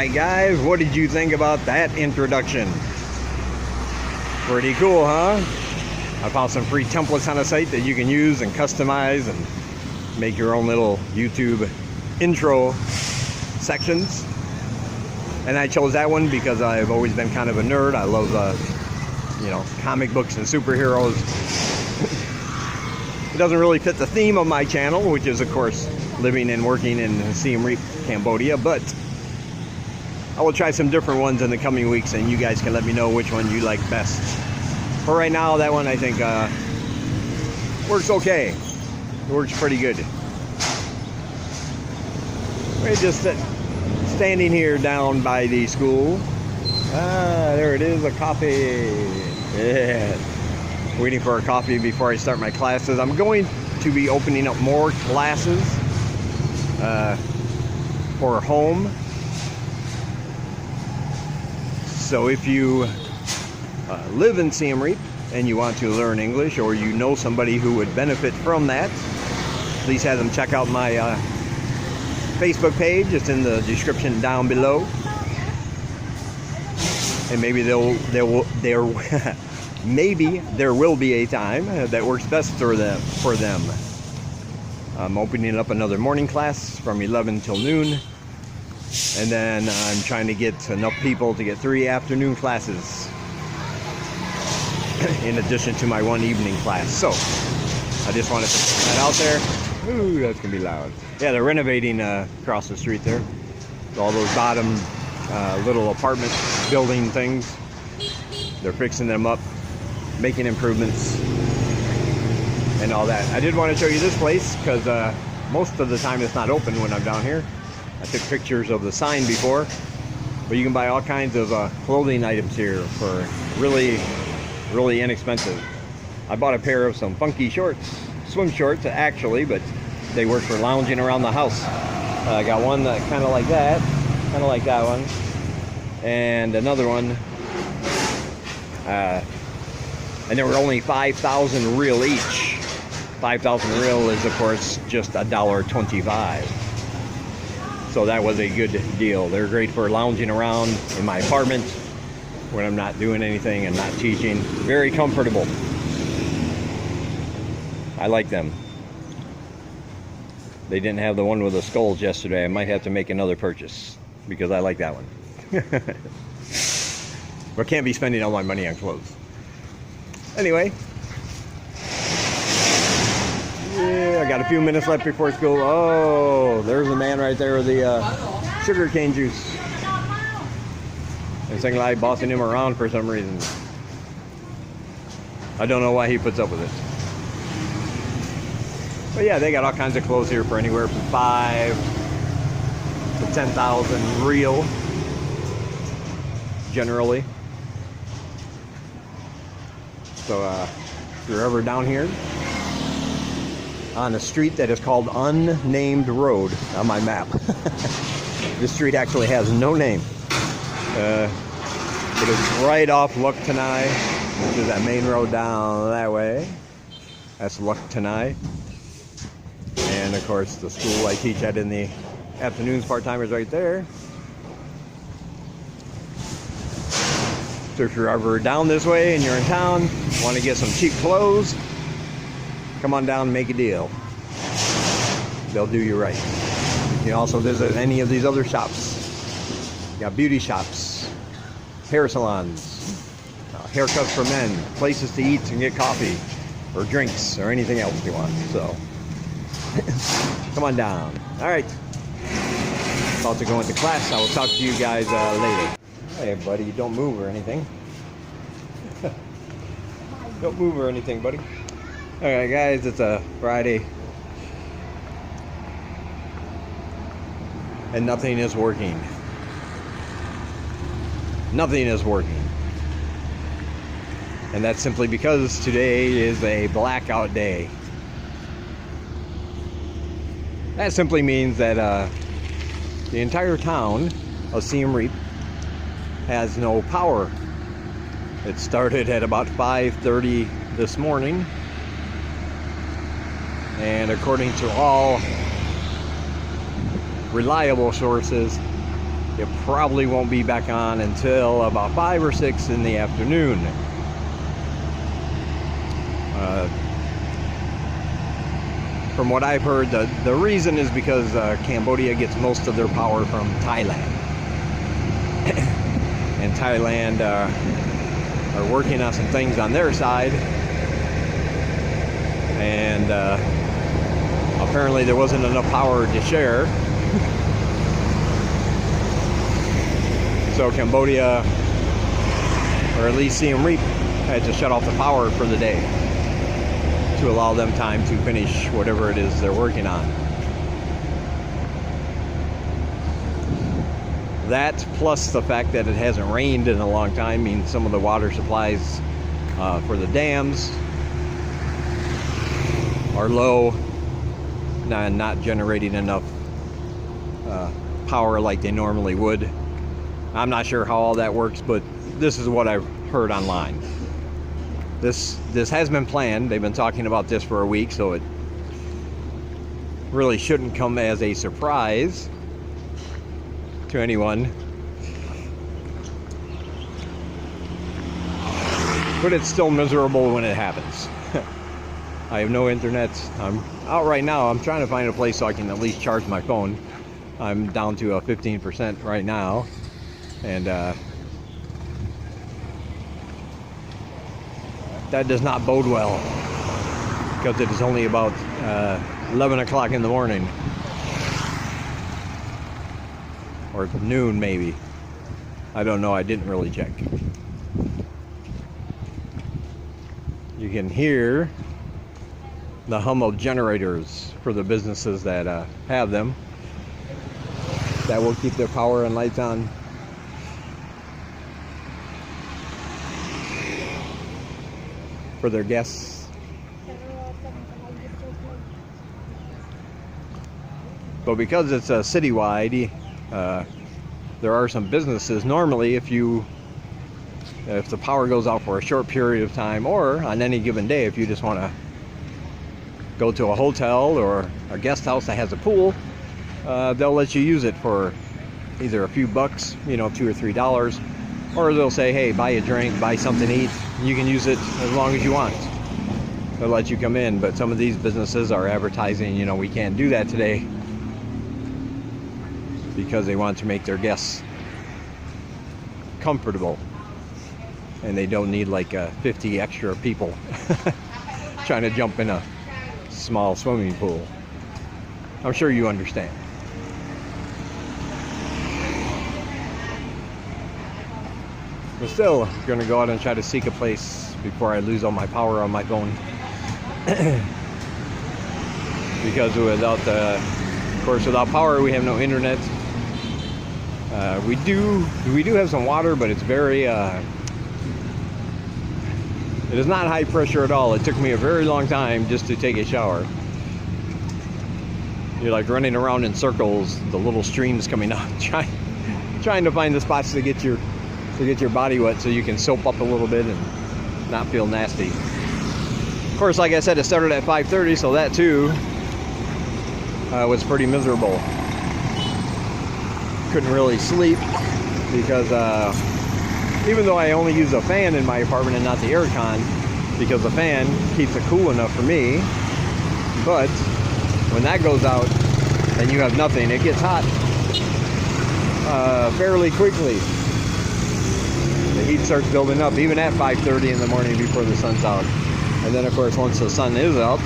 Alright guys, what did you think about that introduction? Pretty cool, huh? I found some free templates on the site that you can use and customize and make your own little YouTube intro sections. And I chose that one because I've always been kind of a nerd. I love, comic books and superheroes. It doesn't really fit the theme of my channel, which is, of course, living and working in Siem Reap, Cambodia, but I will try some different ones in the coming weeks, and you guys can let me know which one you like best. For right now, that one I think works okay. It works pretty good. We're just standing here down by the school. There it is, a coffee. Yeah. Waiting for a coffee before I start my classes. I'm going to be opening up more classes for home. So if you live in Siem Reap and you want to learn English, or you know somebody who would benefit from that, please have them check out my Facebook page. It's in the description down below. And maybe maybe there will be a time that works best for them. I'm opening up another morning class from 11 till noon. And then I'm trying to get enough people to get 3 afternoon classes in addition to my 1 evening class. So I just wanted to put that out there. Ooh, that's gonna be loud. Yeah, they're renovating across the street there. All those bottom little apartment building things. They're fixing them up, making improvements and all that. I did want to show you this place because most of the time it's not open when I'm down here. I took pictures of the sign before, but you can buy all kinds of clothing items here for really, really inexpensive. I bought a pair of some funky shorts, swim shorts actually, but they work for lounging around the house. I got one kind of like that one, and another one, and they were only 5,000 real each. 5,000 real is, of course, just $1.25. So that was a good deal. They're great for lounging around in my apartment when I'm not doing anything and not teaching. Very comfortable. I like them. They didn't have the one with the skulls yesterday. I might have to make another purchase because I like that one. But can't be spending all my money on clothes. Anyway. Yeah, I got a few minutes left before school. Oh, there's the man right there with the sugar cane juice. This thing like bossing him around for some reason. I don't know why he puts up with it. But yeah, they got all kinds of clothes here for anywhere from 5 to 10,000 real, generally. So if you're ever down here on a street that is called Unnamed Road on my map. This street actually has no name. But it's right off Luck Tanai, which is that main road down that way. That's Luck Tanai. And of course the school I teach at in the afternoons, part-timers right there. So if you're ever down this way and you're in town, want to get some cheap clothes, come on down and make a deal. They'll do you right. You can also visit any of these other shops. You got beauty shops, hair salons, haircuts for men, places to eat and get coffee or drinks or anything else you want. So come on down. All right. About to go into class. I will talk to you guys later. Hey, buddy, don't move or anything. Don't move or anything, buddy. Alright guys, it's a Friday and nothing is working. Nothing is working. And that's simply because today is a blackout day. That simply means that the entire town of Siem Reap has no power. It started at about 5:30 this morning. And according to all reliable sources, it probably won't be back on until about 5 or 6 in the afternoon. From what I've heard, the reason is because Cambodia gets most of their power from Thailand. And Thailand are working on some things on their side. And apparently there wasn't enough power to share. So Cambodia, or at least Siem Reap, had to shut off the power for the day to allow them time to finish whatever it is they're working on. That, plus the fact that it hasn't rained in a long time, means some of the water supplies for the dams are low, not generating enough power like they normally would. I'm not sure how all that works, but this is what I've heard online. This has been planned. They've been talking about this for a week, so it really shouldn't come as a surprise to anyone. But it's still miserable when it happens. I have no internet. I'm out right now. I'm trying to find a place so I can at least charge my phone. I'm down to 15% right now. And that does not bode well, because it is only about 11 o'clock in the morning, or noon maybe. I don't know, I didn't really check. You can hear the hum of generators for the businesses that have them, that will keep their power and lights on. For their guests. But because it's a citywide, there are some businesses. Normally, if the power goes out for a short period of time, or on any given day, if you just want to go to a hotel or a guest house that has a pool, they'll let you use it for either a few bucks, $2 or $3, or they'll say, hey, buy a drink, buy something to eat. You can use it as long as you want. They'll let you come in, but some of these businesses are advertising, we can't do that today, because they want to make their guests comfortable, and they don't need like 50 extra people trying to jump in a small swimming pool. I'm sure you understand. But still, I'm going to go out and try to seek a place before I lose all my power on my phone. Because without power, we have no internet. We do have some water, but it's very it is not high pressure at all. It took me a very long time just to take a shower. You're like running around in circles, the little streams coming out, trying to find the spots to get your body wet so you can soap up a little bit and not feel nasty. Of course, like I said, it started at 5:30, so that too was pretty miserable. Couldn't really sleep because even though I only use a fan in my apartment and not the air con, because the fan keeps it cool enough for me, but when that goes out and you have nothing, it gets hot fairly quickly. The heat starts building up even at 5:30 in the morning before the sun's out. And then of course once the sun is out,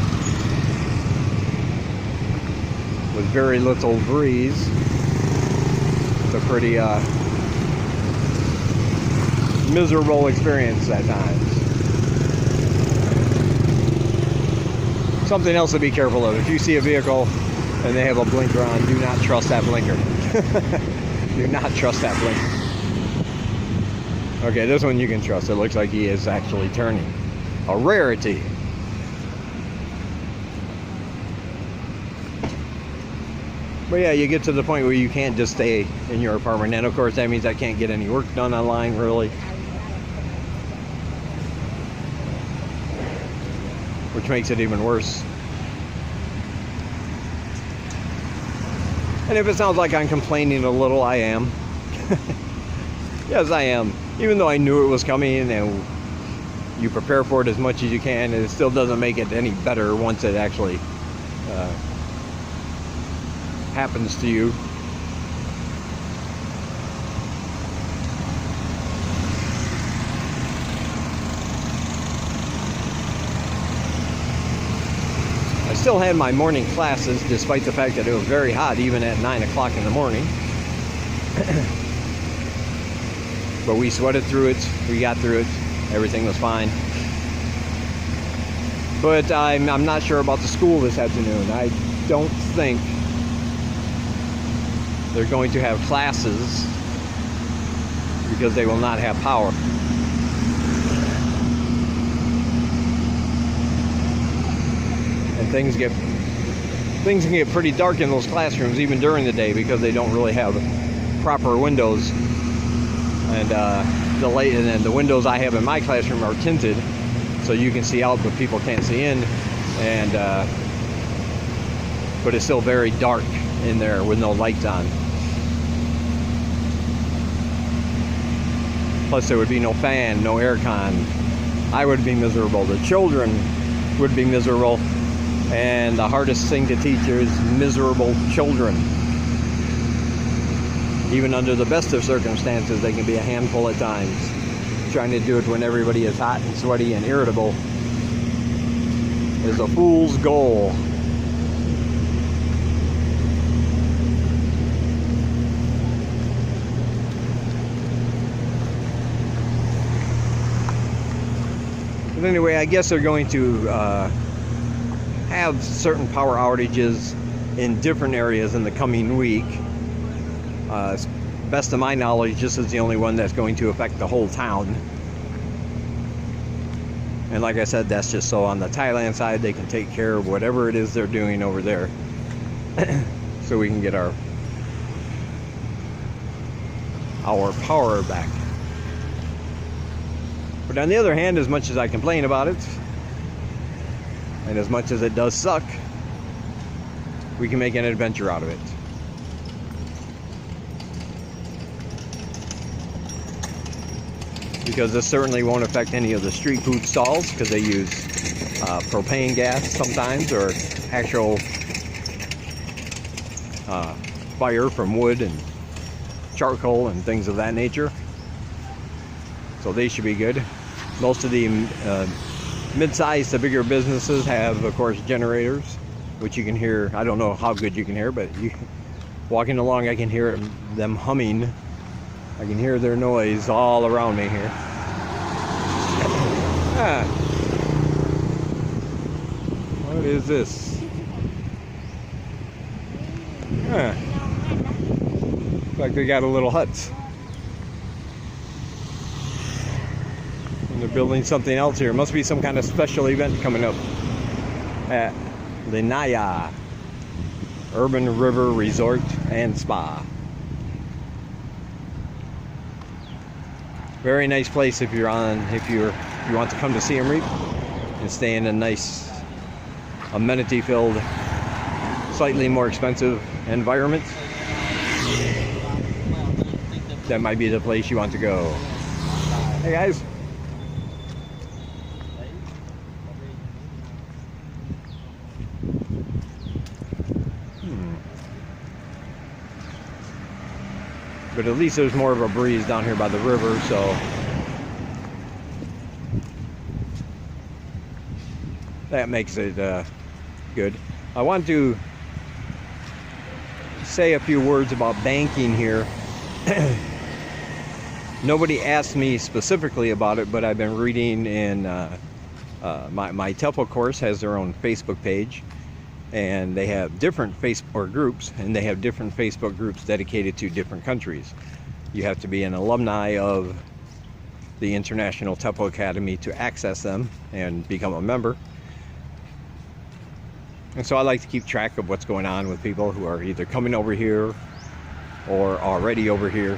with very little breeze, it's a pretty miserable experience at times. Something else to be careful of: if you see a vehicle and they have a blinker on, do not trust that blinker. Do not trust that blinker. Okay, this one you can trust. It looks like he is actually turning. A rarity. But yeah, you get to the point where you can't just stay in your apartment, and of course that means I can't get any work done online, really. Which makes it even worse. And if it sounds like I'm complaining a little, I am. Yes, I am. Even though I knew it was coming, and you prepare for it as much as you can, and it still doesn't make it any better once it actually happens to you. I still had my morning classes despite the fact that it was very hot even at 9 o'clock in the morning. But we sweated through it, we got through it, everything was fine. But I'm not sure about the school this afternoon. I don't think they're going to have classes because they will not have power. And things can get pretty dark in those classrooms even during the day because they don't really have proper windows. And the windows I have in my classroom are tinted, so you can see out, but people can't see in. And but it's still very dark in there with no lights on. Plus, there would be no fan, no air con. I would be miserable. The children would be miserable. And the hardest thing to teach is miserable children. Even under the best of circumstances, they can be a handful at times. Trying to do it when everybody is hot and sweaty and irritable is a fool's goal. But anyway, I guess they're going to have certain power outages in different areas in the coming week. Best of my knowledge, this is the only one that's going to affect the whole town. And like I said, that's just so on the Thailand side they can take care of whatever it is they're doing over there so we can get our power back. But on the other hand, as much as I complain about it, and as much as it does suck, we can make an adventure out of it. Because this certainly won't affect any of the street food stalls because they use propane gas sometimes, or actual fire from wood and charcoal and things of that nature. So they should be good. Most of the mid-sized to bigger businesses have, of course, generators, which you can hear. I don't know how good you can hear, but walking along, I can hear them humming. I can hear their noise all around me here. What is this? Looks like they got a little hut. And they're building something else here. Must be some kind of special event coming up at Linaya Urban River Resort and Spa. Very nice place if you want to come to Siem Reap and stay in a nice amenity-filled, slightly more expensive environment. That might be the place you want to go. Hey guys. But at least there's more of a breeze down here by the river, so that makes it good. I want to say a few words about banking here. Nobody asked me specifically about it, but I've been reading in my TEFL course has their own Facebook page, and they have different Facebook groups, and they have different Facebook groups dedicated to different countries. You have to be an alumni of the International TEFL Academy to access them and become a member. And so I like to keep track of what's going on with people who are either coming over here or already over here,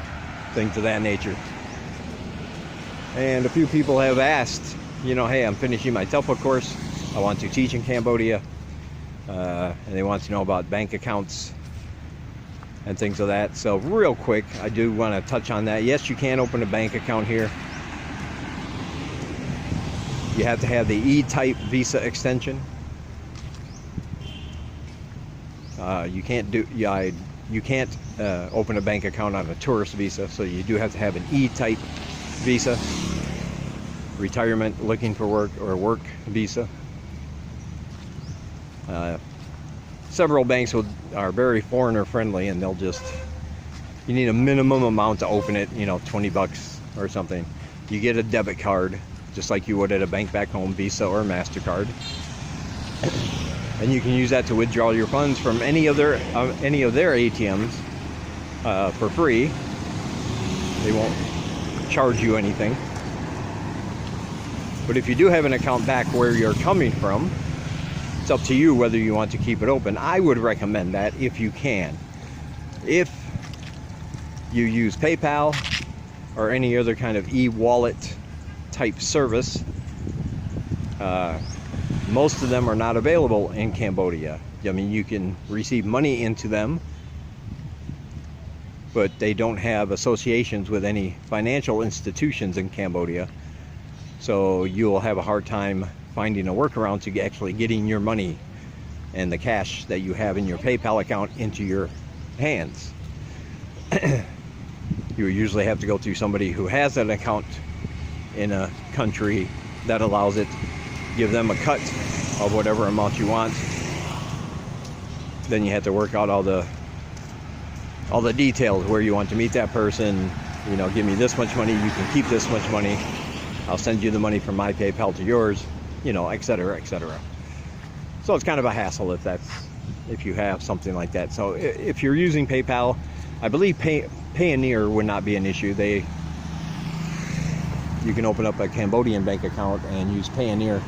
things of that nature. And a few people have asked, you know, hey, I'm finishing my TEFL course, I want to teach in Cambodia. And they want to know about bank accounts and things of that. So real quick, I do want to touch on that. Yes, you can open a bank account here. You have to have the E-type visa extension. You can't open a bank account on a tourist visa, so you do have to have an E-type visa, retirement, looking for work, or work visa. Several banks are very foreigner friendly, and they'll just, you need a minimum amount to open it, you know, 20 bucks or something. You get a debit card, just like you would at a bank back home, Visa or MasterCard. And you can use that to withdraw your funds from any of their ATMs for free. They won't charge you anything. But if you do have an account back where you're coming from, it's up to you whether you want to keep it open. I would recommend that if you can. If you use PayPal or any other kind of e-wallet type service, most of them are not available in Cambodia. I mean, you can receive money into them, but they don't have associations with any financial institutions in Cambodia. So you'll have a hard time finding a workaround to actually getting your money and the cash that you have in your PayPal account into your hands. You usually have to go through somebody who has an account in a country that allows it, give them a cut of whatever amount you want. Then you have to work out all the details, where you want to meet that person, you know, give me this much money, you can keep this much money, I'll send you the money from my PayPal to yours, you know, etc., etc. So it's kind of a hassle if you have something like that. So if you're using PayPal, I believe Payoneer would not be an issue. You can open up a Cambodian bank account and use Payoneer,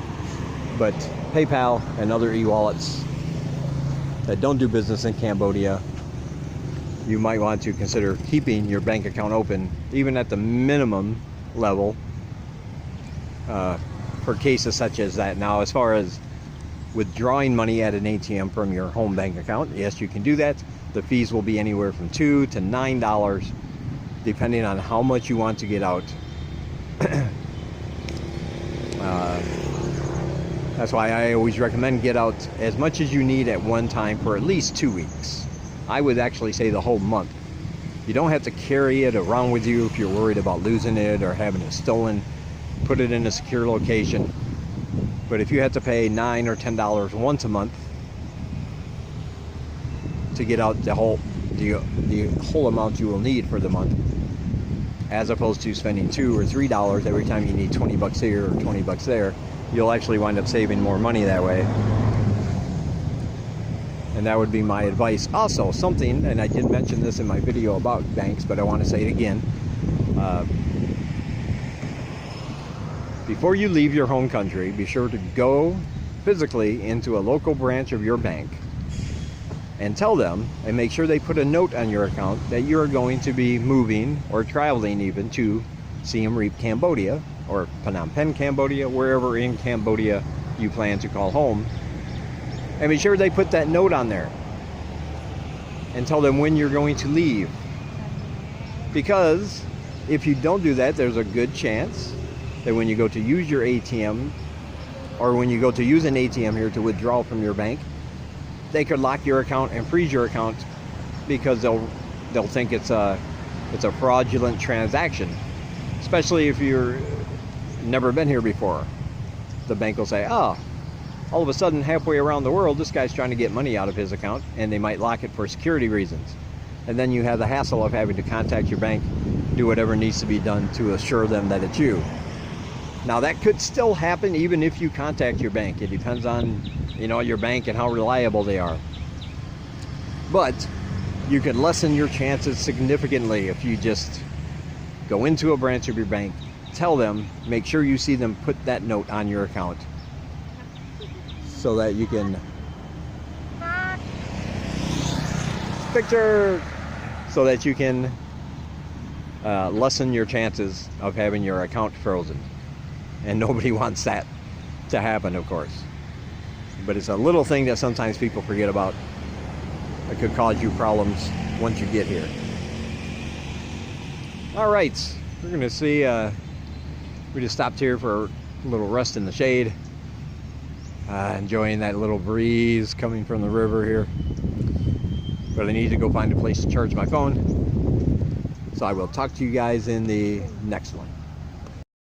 but PayPal and other e-wallets that don't do business in Cambodia, you might want to consider keeping your bank account open, even at the minimum level, for cases such as that. Now, as far as withdrawing money at an ATM from your home bank account, yes, you can do that. The fees will be anywhere from $2 to $9, depending on how much you want to get out. That's why I always recommend get out as much as you need at one time for at least 2 weeks. I would actually say the whole month. You don't have to carry it around with you if you're worried about losing it or having it stolen. Put it in a secure location. But if you have to pay $9 or $10 once a month to get out the whole amount you will need for the month, as opposed to spending $2 or $3 every time you need 20 bucks here or 20 bucks there, you'll actually wind up saving more money that way. And that would be my advice. Also, something, and I did mention this in my video about banks, but I want to say it again. Before you leave your home country, be sure to go physically into a local branch of your bank and tell them, and make sure they put a note on your account that you're going to be moving or traveling even to Siem Reap, Cambodia, or Phnom Penh, Cambodia, wherever in Cambodia you plan to call home. And be sure they put that note on there and tell them when you're going to leave. Because if you don't do that, there's a good chance that when you go to use your ATM, or when you go to use an ATM here to withdraw from your bank, they could lock your account and freeze your account, because they'll think it's a fraudulent transaction. Especially if you're never been here before. The bank will say, oh, all of a sudden halfway around the world this guy's trying to get money out of his account, and they might lock it for security reasons. And then you have the hassle of having to contact your bank, do whatever needs to be done to assure them that it's you. Now, that could still happen even if you contact your bank. It depends on, you know, your bank and how reliable they are. But you could lessen your chances significantly if you just go into a branch of your bank, tell them, make sure you see them put that note on your account so that you can lessen your chances of having your account frozen. And nobody wants that to happen, of course. But it's a little thing that sometimes people forget about that could cause you problems once you get here. All right, we're gonna see. We just stopped here for a little rest in the shade, enjoying that little breeze coming from the river here. But I need to go find a place to charge my phone. So I will talk to you guys in the next one.